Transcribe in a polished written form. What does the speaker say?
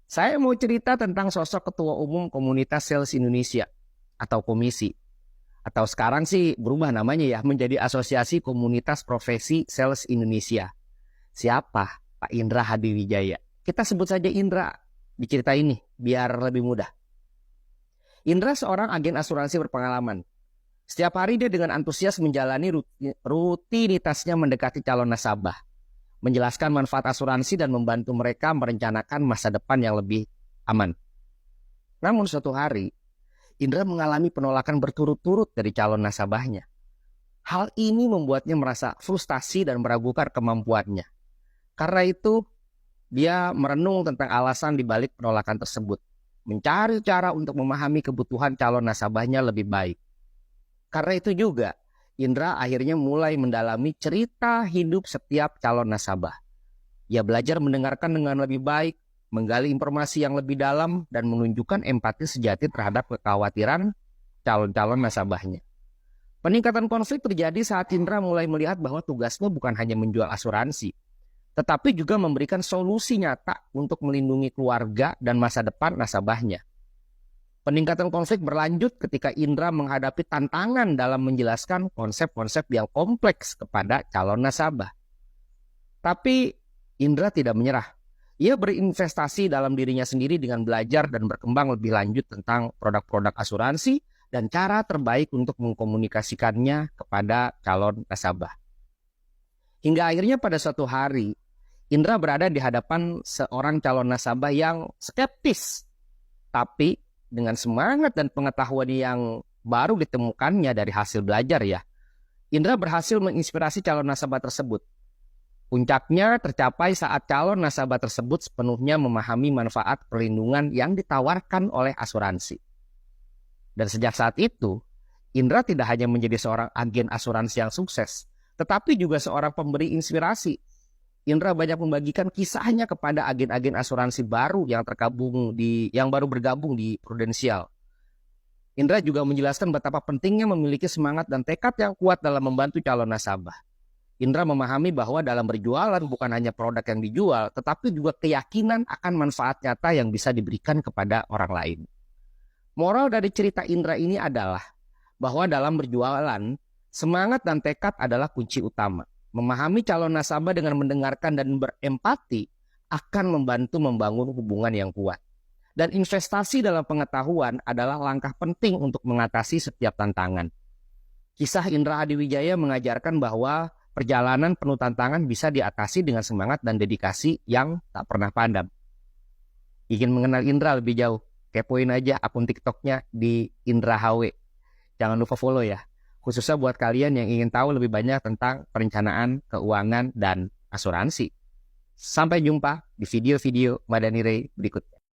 Saya mau cerita tentang sosok Ketua Umum Komunitas Sales Indonesia atau Komisi. Atau sekarang sih berubah namanya ya menjadi Asosiasi Komunitas Profesi Sales Indonesia. Siapa? Pak Indra Hadiwijaya. Kita sebut saja Indra di cerita ini biar lebih mudah. Indra seorang agen asuransi berpengalaman. Setiap hari dia dengan antusias menjalani rutinitasnya mendekati calon nasabah, menjelaskan manfaat asuransi dan membantu mereka merencanakan masa depan yang lebih aman. Namun suatu hari, Indra mengalami penolakan berturut-turut dari calon nasabahnya. Hal ini membuatnya merasa frustasi dan meragukan kemampuannya. Karena itu, dia merenung tentang alasan di balik penolakan tersebut, mencari cara untuk memahami kebutuhan calon nasabahnya lebih baik. Karena itu juga, Indra akhirnya mulai mendalami cerita hidup setiap calon nasabah. Ia belajar mendengarkan dengan lebih baik, menggali informasi yang lebih dalam, dan menunjukkan empati sejati terhadap kekhawatiran calon-calon nasabahnya. Peningkatan konflik terjadi saat Indra mulai melihat bahwa tugasnya bukan hanya menjual asuransi, tetapi juga memberikan solusi nyata untuk melindungi keluarga dan masa depan nasabahnya. Peningkatan konflik berlanjut ketika Indra menghadapi tantangan dalam menjelaskan konsep-konsep yang kompleks kepada calon nasabah. Tapi Indra tidak menyerah. Ia berinvestasi dalam dirinya sendiri dengan belajar dan berkembang lebih lanjut tentang produk-produk asuransi dan cara terbaik untuk mengkomunikasikannya kepada calon nasabah. Hingga akhirnya pada suatu hari, Indra berada di hadapan seorang calon nasabah yang skeptis. Tapi dengan semangat dan pengetahuan yang baru ditemukannya dari hasil belajar ya, Indra berhasil menginspirasi calon nasabah tersebut. Puncaknya tercapai saat calon nasabah tersebut sepenuhnya memahami manfaat perlindungan yang ditawarkan oleh asuransi. Dan sejak saat itu, Indra tidak hanya menjadi seorang agen asuransi yang sukses, tetapi juga seorang pemberi inspirasi. Indra banyak membagikan kisahnya kepada agen-agen asuransi baru yang baru bergabung di Prudential. Indra juga menjelaskan betapa pentingnya memiliki semangat dan tekad yang kuat dalam membantu calon nasabah. Indra memahami bahwa dalam berjualan bukan hanya produk yang dijual, tetapi juga keyakinan akan manfaat nyata yang bisa diberikan kepada orang lain. Moral dari cerita Indra ini adalah bahwa dalam berjualan, semangat dan tekad adalah kunci utama. Memahami calon nasabah dengan mendengarkan dan berempati akan membantu membangun hubungan yang kuat. Dan investasi dalam pengetahuan adalah langkah penting untuk mengatasi setiap tantangan. Kisah Indra Hadiwijaya mengajarkan bahwa perjalanan penuh tantangan bisa diatasi dengan semangat dan dedikasi yang tak pernah padam. Ingin mengenal Indra lebih jauh? Kepoin aja akun TikToknya di Indra HW. Jangan lupa follow ya. Khususnya buat kalian yang ingin tahu lebih banyak tentang perencanaan, keuangan, dan asuransi. Sampai jumpa di video-video Madani Ray berikutnya.